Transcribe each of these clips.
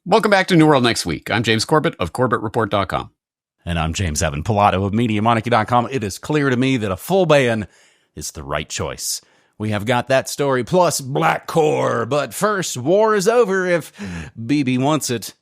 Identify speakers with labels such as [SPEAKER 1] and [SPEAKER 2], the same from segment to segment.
[SPEAKER 1] Welcome back to New World Next Week. I'm James Corbett of CorbettReport.com.
[SPEAKER 2] And I'm James Evan Pilato of MediaMonarchy.com. It is clear to me that a full ban is the right choice. We have got that story plus Black Core. But first, war is over if Bibi wants it.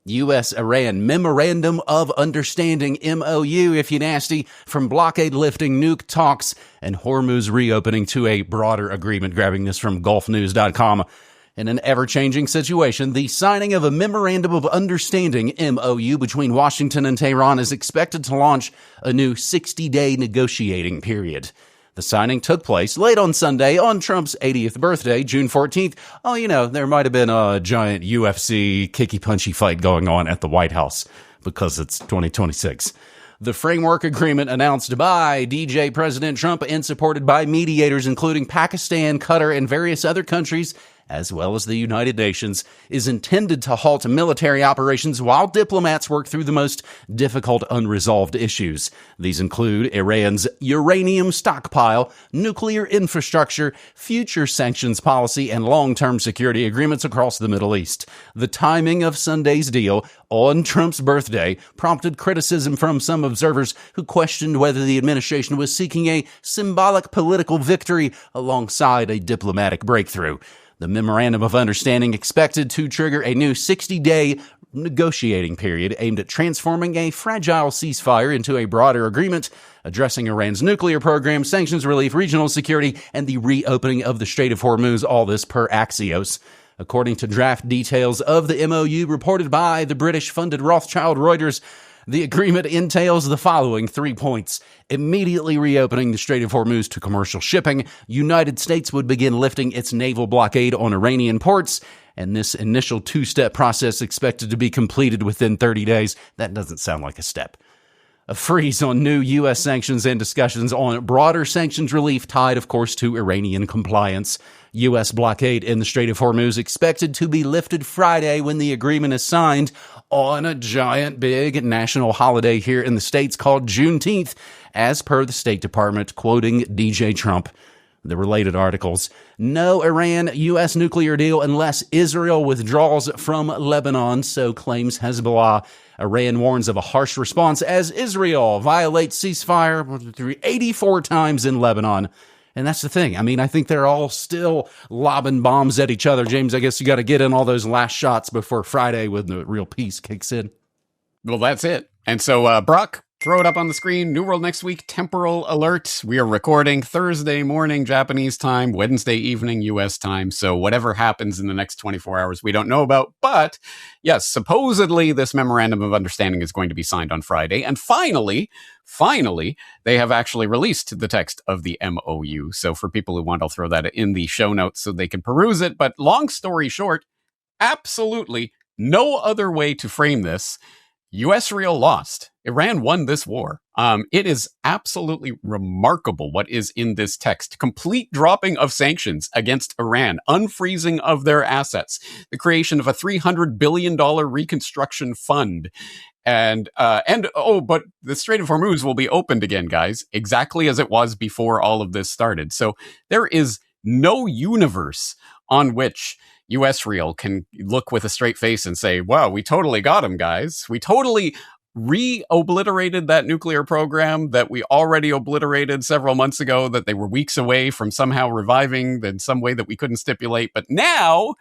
[SPEAKER 2] U.S.-Iran Memorandum of Understanding, MOU, if you nasty, from blockade lifting, nuke talks, and Hormuz reopening to a broader agreement. Grabbing this from GulfNews.com. In an ever-changing situation, the signing of a Memorandum of Understanding, MOU, between Washington and Tehran is expected to launch a new 60-day negotiating period. The signing took place late on Sunday on Trump's 80th birthday, June 14th. Oh, you know, there might have been a giant UFC kicky-punchy fight going on at the White House because it's 2026. The framework agreement announced by DJ President Trump and supported by mediators including Pakistan, Qatar, and various other countries, as well as the United Nations, is intended to halt military operations while diplomats work through the most difficult unresolved issues. These include Iran's uranium stockpile, nuclear infrastructure, future sanctions policy, and long-term security agreements across the Middle East. The timing of Sunday's deal on Trump's birthday prompted criticism from some observers who questioned whether the administration was seeking a symbolic political victory alongside a diplomatic breakthrough. The Memorandum of Understanding expected to trigger a new 60-day negotiating period aimed at transforming a fragile ceasefire into a broader agreement addressing Iran's nuclear program, sanctions relief, regional security, and the reopening of the Strait of Hormuz, all this per Axios. According to draft details of the MOU reported by the British-funded Rothschild Reuters, the agreement entails the following 3 points. Immediately reopening the Strait of Hormuz to commercial shipping. United States would begin lifting its naval blockade on Iranian ports. And this initial two-step process expected to be completed within 30 days. That doesn't sound like a step. A freeze on new U.S. sanctions and discussions on broader sanctions relief tied, of course, to Iranian compliance. U.S. blockade in the Strait of Hormuz expected to be lifted Friday when the agreement is signed on a giant big national holiday here in the States called Juneteenth, as per the State Department, quoting DJ Trump. The related articles: no Iran-U.S. nuclear deal unless Israel withdraws from Lebanon, so claims Hezbollah. Iran warns of a harsh response as Israel violates ceasefire 84 times in Lebanon. And that's the thing. I mean, I think they're all still lobbing bombs at each other. James, I guess you got to get in all those last shots before Friday when the real peace kicks in.
[SPEAKER 1] Well, that's it. And so, Brock, throw it up on the screen. New World Next Week, temporal alert. We are recording Thursday morning, Japanese time, Wednesday evening, U.S. time. So whatever happens in the next 24 hours, we don't know about. But yes, supposedly this memorandum of understanding is going to be signed on Friday. And finally, they have actually released the text of the MOU. So for people who want, I'll throw that in the show notes so they can peruse it. But long story short, absolutely no other way to frame this. U.S.-Israel lost. Iran won this war. It is absolutely remarkable what is in this text. Complete dropping of sanctions against Iran, unfreezing of their assets, the creation of a $300 billion reconstruction fund. But the Strait of Hormuz will be opened again, guys, exactly as it was before all of this started. So there is no universe on which U.S.-Israel can look with a straight face and say, wow, we totally got them, guys. We totally re-obliterated that nuclear program that we already obliterated several months ago, that they were weeks away from somehow reviving in some way that we couldn't stipulate. But now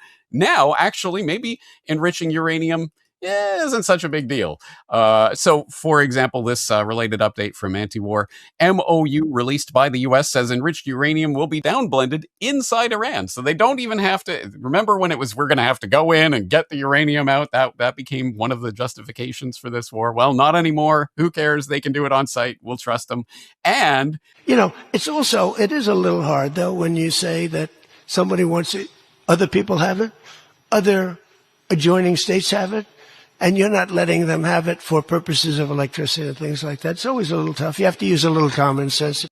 [SPEAKER 1] actually maybe enriching uranium isn't such a big deal. So, for example, this related update from Anti-War MOU released by the U.S. says enriched uranium will be downblended inside Iran. So they don't even have to. Remember when it was we're going to have to go in and get the uranium out? That became one of the justifications for this war. Well, not anymore. Who cares? They can do it on site. We'll trust them. And
[SPEAKER 3] it is a little hard though when you say that somebody wants it, other people have it, other adjoining states have it, and you're not letting them have it for purposes of electricity and things like that. It's always a little tough. You have to use a little common sense.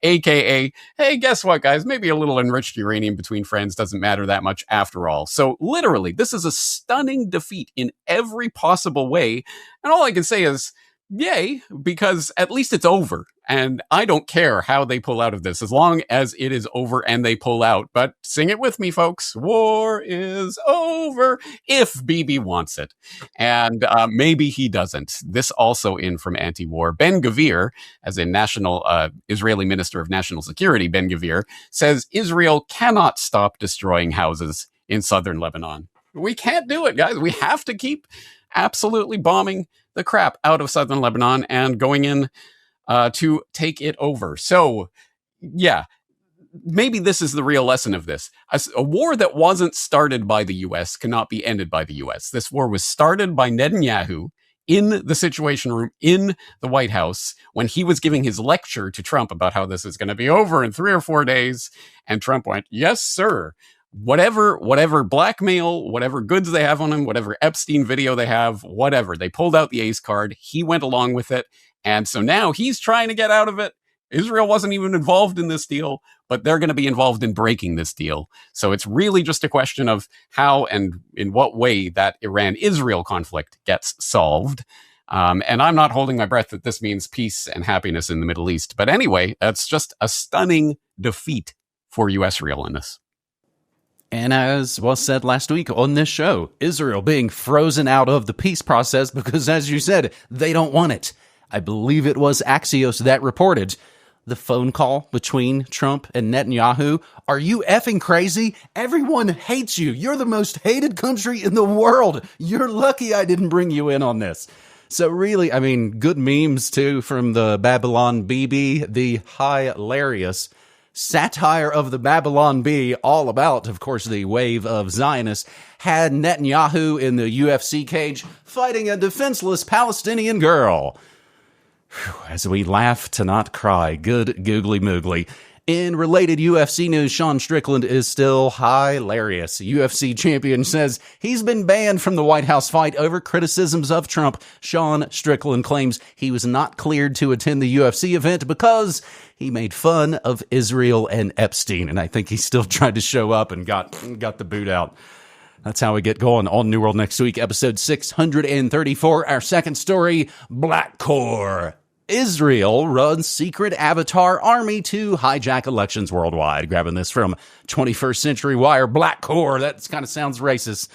[SPEAKER 1] AKA, hey, guess what, guys? Maybe a little enriched uranium between friends doesn't matter that much after all. So literally, this is a stunning defeat in every possible way. And all I can say is, yay, because at least it's over. And I don't care how they pull out of this, as long as it is over and they pull out. But sing it with me, folks. War is over if Bibi wants it. And maybe he doesn't. This also in from anti-war. Ben Gvir, as a national Israeli Minister of National Security, Ben Gvir, says Israel cannot stop destroying houses in southern Lebanon. We can't do it, guys. We have to keep absolutely bombing the crap out of southern Lebanon and going in to take it over. So, yeah, maybe this is the real lesson of this. A war that wasn't started by the U.S. cannot be ended by the U.S. This war was started by Netanyahu in the Situation Room in the White House when he was giving his lecture to Trump about how this is going to be over in 3 or 4 days. And Trump went, yes, sir. Whatever blackmail, whatever goods they have on him, whatever Epstein video they have, whatever. They pulled out the ace card. He went along with it. And so now he's trying to get out of it. Israel wasn't even involved in this deal, but they're going to be involved in breaking this deal. So it's really just a question of how and in what way that Iran-Israel conflict gets solved. And I'm not holding my breath that this means peace and happiness in the Middle East. But anyway, that's just a stunning defeat for U.S.-Israel in this.
[SPEAKER 2] And as was said last week on this show, Israel being frozen out of the peace process because, as you said, they don't want it. I believe it was Axios that reported the phone call between Trump and Netanyahu. Are you effing crazy? Everyone hates you. You're the most hated country in the world. You're lucky I didn't bring you in on this. So really, I mean, good memes too from the Babylon Bibi, the hilarious satire of the Babylon Bee, all about, of course, the wave of Zionists, had Netanyahu in the UFC cage fighting a defenseless Palestinian girl. As we laugh to not cry, good googly moogly. In related UFC news, Sean Strickland is still hilarious. UFC champion says he's been banned from the White House fight over criticisms of Trump. Sean Strickland claims he was not cleared to attend the UFC event because he made fun of Israel and Epstein. And I think he still tried to show up and got the boot out. That's how we get going on New World Next Week, episode 634. Our second story, Black Core. Israel runs secret avatar army to hijack elections worldwide. Grabbing this from 21st Century Wire. Black Core, that kind of sounds racist.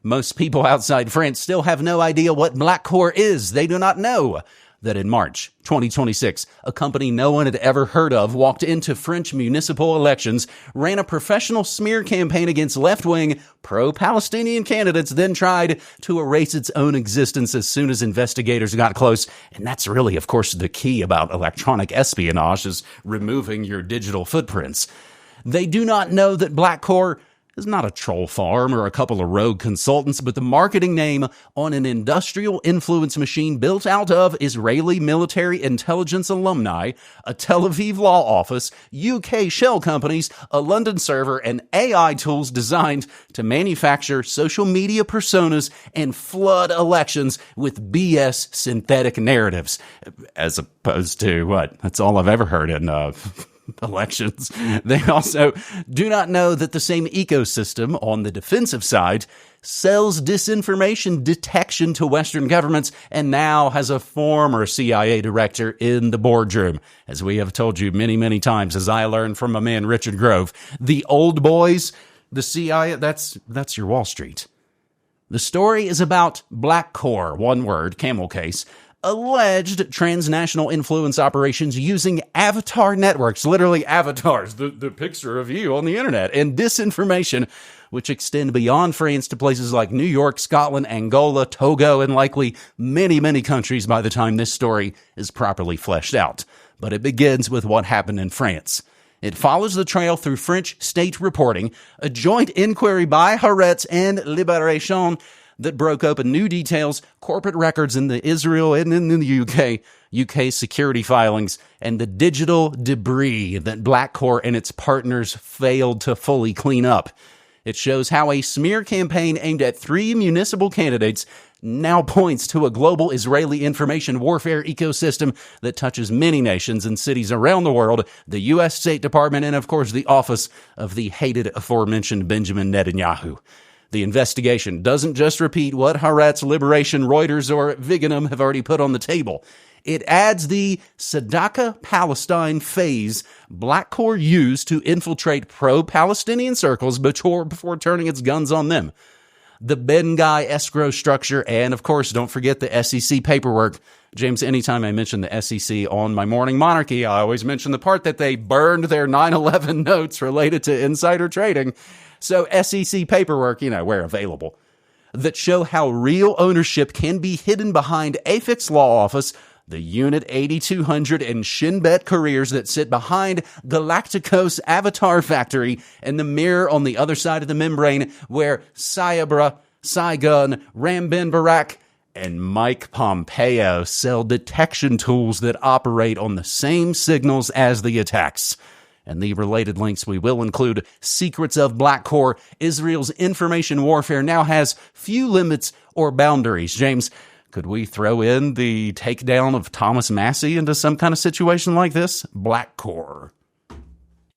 [SPEAKER 2] Most people outside France still have no idea what Black Core is. They do not know that in March 2026, a company no one had ever heard of walked into French municipal elections, ran a professional smear campaign against left-wing, pro-Palestinian candidates, then tried to erase its own existence as soon as investigators got close. And that's really, of course, the key about electronic espionage, is removing your digital footprints. They do not know that Black Core is not a troll farm or a couple of rogue consultants, but the marketing name on an industrial influence machine built out of Israeli military intelligence alumni, a Tel Aviv law office, UK shell companies, a London server, and AI tools designed to manufacture social media personas and flood elections with BS synthetic narratives. As opposed to what? That's all I've ever heard in elections. They also do not know that the same ecosystem on the defensive side sells disinformation detection to Western governments and now has a former CIA director in the boardroom. As we have told you many, many times, as I learned from my man Richard Grove, the old boys, the CIA, that's your Wall Street. The story is about Black Core, one word, camel case, alleged transnational influence operations using avatar networks, literally avatars, the picture of you on the internet, and disinformation, which extend beyond France to places like New York, Scotland, Angola, Togo, and likely many, many countries by the time this story is properly fleshed out. But it begins with what happened in France. It follows the trail through French state reporting, a joint inquiry by Haaretz and Libération that broke open new details, corporate records in the Israel and in the UK security filings, and the digital debris that Black Core and its partners failed to fully clean up. It shows how a smear campaign aimed at 3 municipal candidates now points to a global Israeli information warfare ecosystem that touches many nations and cities around the world, the U.S. State Department, and of course the office of the hated aforementioned Benjamin Netanyahu. The investigation doesn't just repeat what Haaretz, Liberation, Reuters, or Viganum have already put on the table. It adds the Sadaka Palestine phase Black Corps used to infiltrate pro-Palestinian circles before turning its guns on them. The Ben Guy escrow structure, and of course, don't forget the SEC paperwork. James, anytime I mention the SEC on my Morning Monarchy, I always mention the part that they burned their 9/11 notes related to insider trading. So SEC paperwork, where available, that show how real ownership can be hidden behind AFIC's law office, the Unit 8200 and Shin Bet careers that sit behind Galacticos Avatar Factory, and the mirror on the other side of the membrane where Sayabra, Saigon, Ram Ben Barak, and Mike Pompeo sell detection tools that operate on the same signals as the attacks. And the related links we will include. Secrets of Black Corps. Israel's information warfare now has few limits or boundaries. James, could we throw in the takedown of Thomas Massey into some kind of situation like this? Black Corps.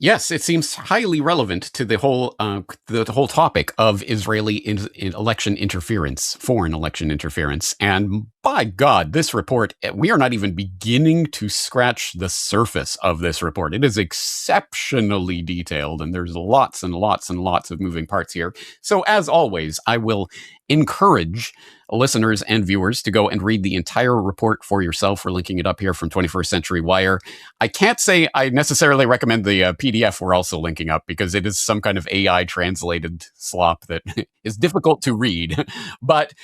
[SPEAKER 1] Yes, it seems highly relevant to the whole topic of Israeli election interference, foreign election interference. And by God, this report, we are not even beginning to scratch the surface of this report. It is exceptionally detailed, and there's lots and lots and lots of moving parts here. So as always, I will encourage listeners and viewers to go and read the entire report for yourself. We're linking it up here from 21st Century Wire. I can't say I necessarily recommend the PDF we're also linking up, because it is some kind of AI translated slop that is difficult to read. But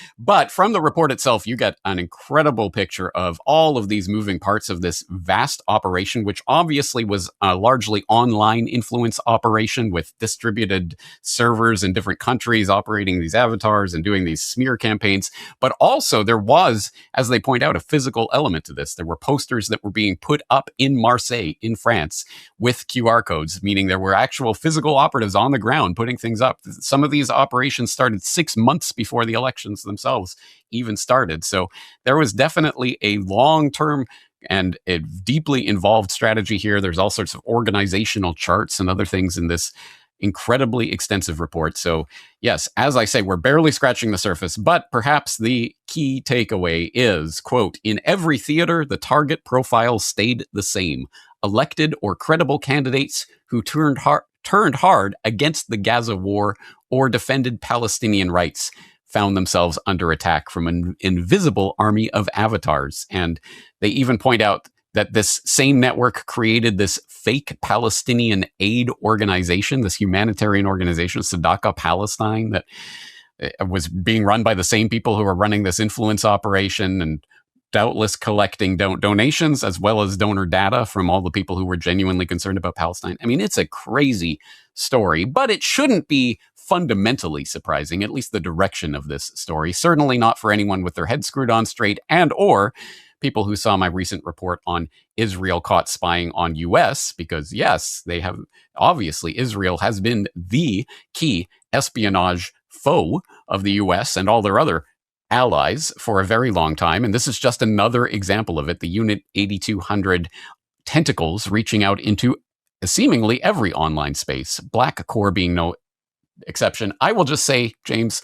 [SPEAKER 1] from the report itself, you get an incredible picture of all of these moving parts of this vast operation, which obviously was a largely online influence operation with distributed servers in different countries operating these avatars and doing these smear campaigns. But also there was, as they point out, a physical element to this. There were posters that were being put up in Marseille, in France, with QR codes, meaning there were actual physical operatives on the ground putting things up. Some of these operations started 6 months before the elections themselves even started. So there was definitely a long-term and a deeply involved strategy here. There's all sorts of organizational charts and other things in this incredibly extensive report. So yes, as I say, we're barely scratching the surface, but perhaps the key takeaway is, quote, "In every theater, the target profile stayed the same. Elected or credible candidates who turned hard against the Gaza war or defended Palestinian rights found themselves under attack from an invisible army of avatars." And they even point out that this same network created this fake Palestinian aid organization, this humanitarian organization, Sadaka Palestine, that was being run by the same people who are running this influence operation and doubtless collecting donations as well as donor data from all the people who were genuinely concerned about Palestine. I mean, it's a crazy story, but it shouldn't be fundamentally surprising, at least the direction of this story. Certainly not for anyone with their head screwed on straight, and or people who saw my recent report on Israel caught spying on US, because yes, they have, obviously Israel has been the key espionage foe of the US and all their other allies for a very long time. And this is just another example of it. The Unit 8200 tentacles reaching out into seemingly every online space, Black Corps being no exception. I will just say, James,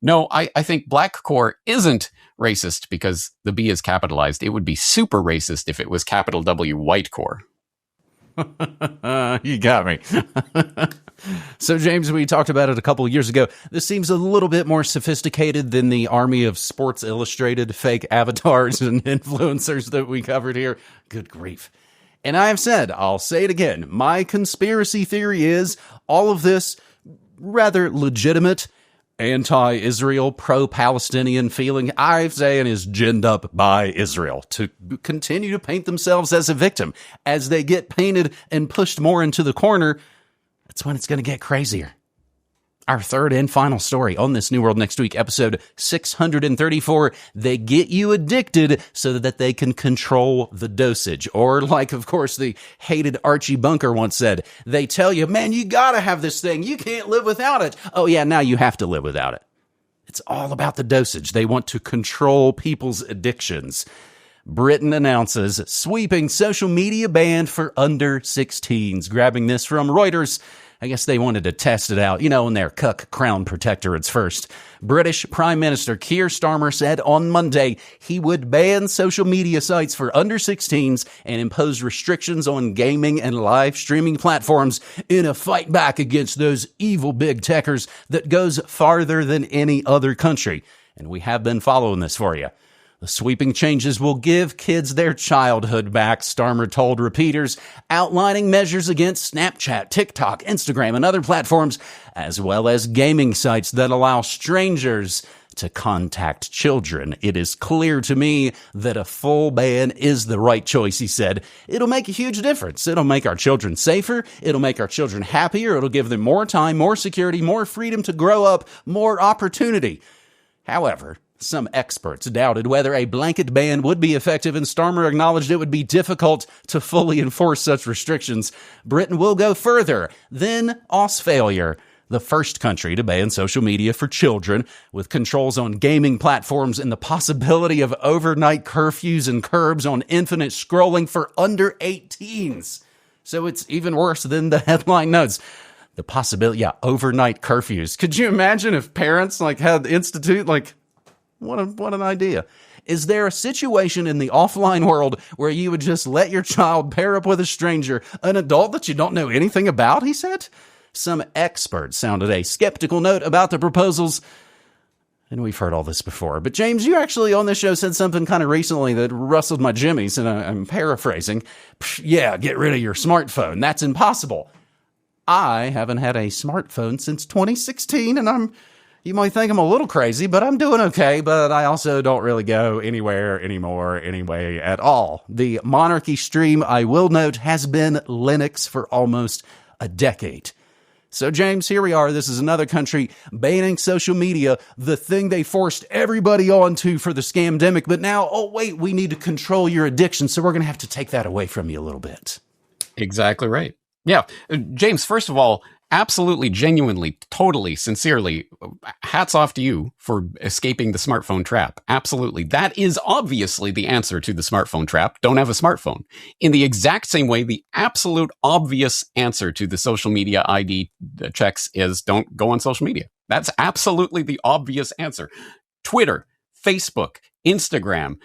[SPEAKER 1] no, I think Black Corps isn't racist because the B is capitalized. It would be super racist if it was capital W White Corps.
[SPEAKER 2] You got me. So, James, we talked about it a couple of years ago. This seems a little bit more sophisticated than the army of Sports Illustrated fake avatars and influencers that we covered here. Good grief. And I have said, I'll say it again, my conspiracy theory is all of this rather legitimate anti-Israel, pro-Palestinian feeling, I'm saying, is ginned up by Israel to continue to paint themselves as a victim. As they get painted and pushed more into the corner, that's when it's going to get crazier. Our third and final story on this New World Next Week, episode 634, they get you addicted so that they can control the dosage. Or like, of course, the hated Archie Bunker once said, they tell you, man, you gotta have this thing. You can't live without it. Oh yeah, now you have to live without it. It's all about the dosage. They want to control people's addictions. Britain announces sweeping social media ban for under 16s. Grabbing this from Reuters. I guess they wanted to test it out, in their cuck crown protectorates first. British Prime Minister Keir Starmer said on Monday he would ban social media sites for under 16s and impose restrictions on gaming and live streaming platforms in a fight back against those evil big techers that goes farther than any other country. And we have been following this for you. The sweeping changes will give kids their childhood back, Starmer told repeaters, outlining measures against Snapchat, TikTok, Instagram, and other platforms, as well as gaming sites that allow strangers to contact children. It is clear to me that a full ban is the right choice, he said. It'll make a huge difference. It'll make our children safer. It'll make our children happier. It'll give them more time, more security, more freedom to grow up, more opportunity. However, some experts doubted whether a blanket ban would be effective, and Starmer acknowledged it would be difficult to fully enforce such restrictions. Britain will go further than Australia, the first country to ban social media for children, with controls on gaming platforms and the possibility of overnight curfews and curbs on infinite scrolling for under 18s. So it's even worse than the headline notes. The possibility, overnight curfews. Could you imagine if parents had institute what an idea. Is there a situation in the offline world where you would just let your child pair up with a stranger, an adult that you don't know anything about, he said? Some experts sounded a skeptical note about the proposals, and we've heard all this before. But James, you actually on this show said something kind of recently that rustled my jimmies, and I'm paraphrasing. Yeah, get rid of your smartphone. That's impossible. I haven't had a smartphone since 2016, and you might think I'm a little crazy, but I'm doing okay. But I also don't really go anywhere anymore anyway at all. The monarchy stream, I will note, has been Linux for almost a decade. So, James, here we are. This is another country banning social media, the thing they forced everybody onto for the scamdemic. But now, wait, we need to control your addiction, so we're going to have to take that away from you a little bit.
[SPEAKER 1] Exactly right. Yeah. James, first of all, absolutely, genuinely, totally, sincerely, hats off to you for escaping the smartphone trap. Absolutely. That is obviously the answer to the smartphone trap. Don't have a smartphone. In the exact same way, the absolute obvious answer to the social media ID checks is don't go on social media. That's absolutely the obvious answer. Twitter, Facebook, Instagram,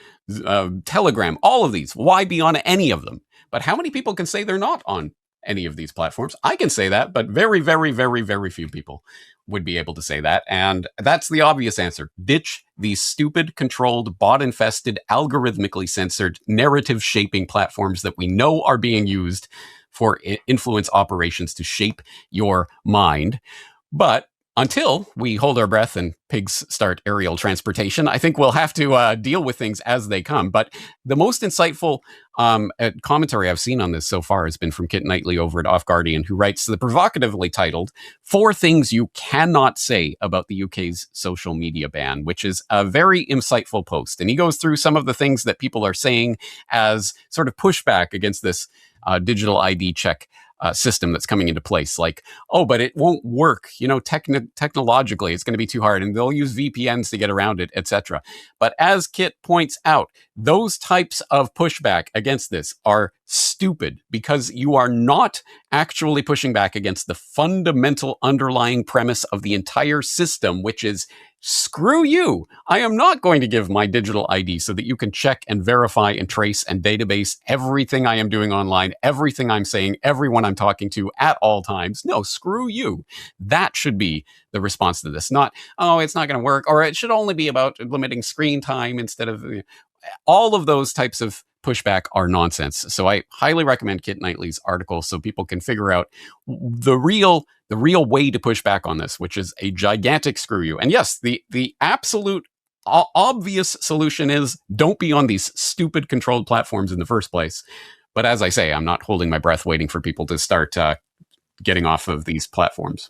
[SPEAKER 1] Telegram, all of these. Why be on any of them? But how many people can say they're not on any of these platforms? I can say that, but very, very, very, very few people would be able to say that. And that's the obvious answer. Ditch these stupid, controlled, bot-infested, algorithmically censored, narrative-shaping platforms that we know are being used for influence operations to shape your mind. But until we hold our breath and pigs start aerial transportation, I think we'll have to deal with things as they come. But the most insightful commentary I've seen on this so far has been from Kit Knightley over at Off Guardian, who writes the provocatively titled 4 Things You Cannot Say About the UK's Social Media Ban, which is a very insightful post. And he goes through some of the things that people are saying as sort of pushback against this digital ID check system that's coming into place, like, but it won't work, technologically it's going to be too hard and they'll use VPNs to get around it, etc. But as Kit points out, those types of pushback against this are stupid because you are not actually pushing back against the fundamental underlying premise of the entire system, which is screw you. I am not going to give my digital ID so that you can check and verify and trace and database everything I am doing online, everything I'm saying, everyone I'm talking to at all times. No, screw you. That should be the response to this. Not, it's not going to work, or it should only be about limiting screen time instead of all of those types of pushback are nonsense. So I highly recommend Kit Knightley's article so people can figure out the real way to push back on this, which is a gigantic screw you. And yes, the absolute obvious solution is don't be on these stupid controlled platforms in the first place. But as I say, I'm not holding my breath waiting for people to start getting off of these platforms.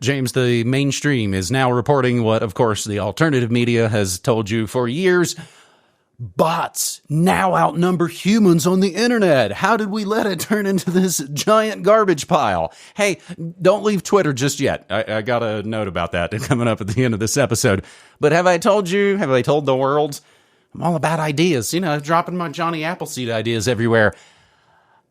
[SPEAKER 2] James, the mainstream is now reporting what, of course, the alternative media has told you for years. Bots now outnumber humans on the internet. How did we let it turn into this giant garbage pile? Hey, don't leave Twitter just yet. I got a note about that coming up at the end of this episode. But have I told the world? I'm all about ideas, dropping my Johnny Appleseed ideas everywhere.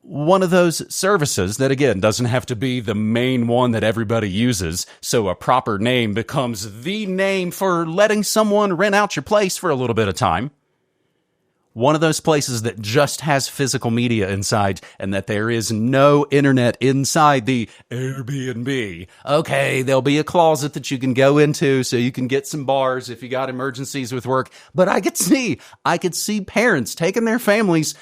[SPEAKER 2] one of those services that, again, doesn't have to be the main one that everybody uses. So a proper name becomes the name for letting someone rent out your place for a little bit of time. One of those places that just has physical media inside and that there is no internet inside the Airbnb. Okay, there'll be a closet that you can go into so you can get some bars if you got emergencies with work. But I could see parents taking their families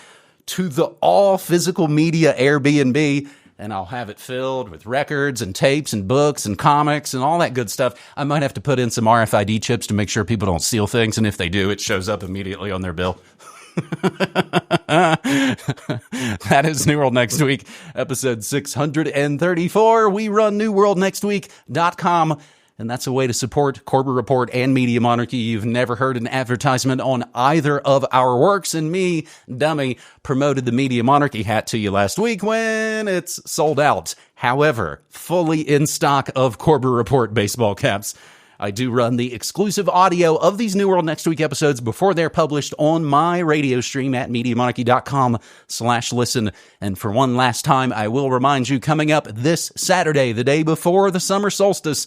[SPEAKER 2] to the all physical media Airbnb, and I'll have it filled with records and tapes and books and comics and all that good stuff. I might have to put in some RFID chips to make sure people don't steal things, and if they do, it shows up immediately on their bill. That is New World Next Week, episode 634. We run newworldnextweek.com, and that's a way to support Corbett Report and Media Monarchy. You've never heard an advertisement on either of our works, and me, dummy, promoted the Media Monarchy hat to you last week when it's sold out. However, fully in stock of Corbett Report baseball caps. I do run the exclusive audio of these New World Next Week episodes before they're published on my radio stream at MediaMonarchy.com/listen. And for one last time, I will remind you, coming up this Saturday, the day before the summer solstice,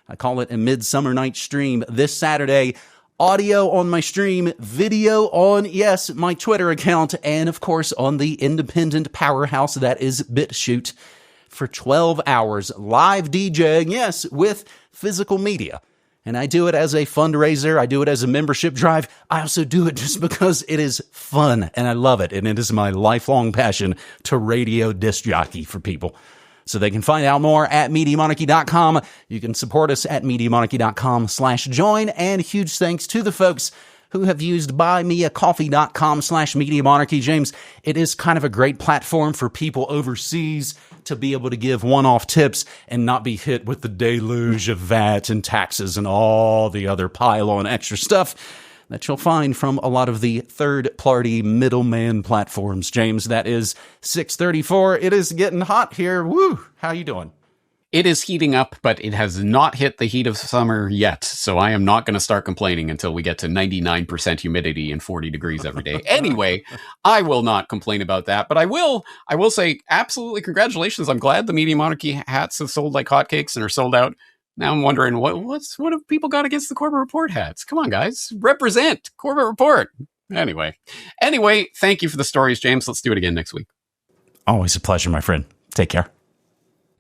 [SPEAKER 2] I call it a midsummer night stream this Saturday. Audio on my stream, video on, yes, my Twitter account, and of course on the independent powerhouse that is BitChute for 12 hours live DJing, yes, with physical media. And I do it as a fundraiser. I do it as a membership drive. I also do it just because it is fun and I love it. And it is my lifelong passion to radio disc jockey for people. So they can find out more at MediaMonarchy.com. You can support us at MediaMonarchy.com/join. And huge thanks to the folks who have used buymeacoffee.com/MediaMonarchy. James, it is kind of a great platform for people overseas to be able to give one-off tips and not be hit with the deluge of VAT and taxes and all the other pile-on extra stuff that you'll find from a lot of the third-party middleman platforms. James, that is 6:34. It is getting hot here. Woo! How you doing?
[SPEAKER 1] It is heating up, but it has not hit the heat of summer yet. So I am not going to start complaining until we get to 99% humidity and 40 degrees every day. Anyway, I will not complain about that, but I will say absolutely congratulations. I'm glad the Media Monarchy hats have sold like hotcakes and are sold out. Now I'm wondering what have people got against the Corbett Report hats? Come on, guys, represent Corbett Report. Anyway, thank you for the stories, James. Let's do it again next week.
[SPEAKER 2] Always a pleasure, my friend. Take care.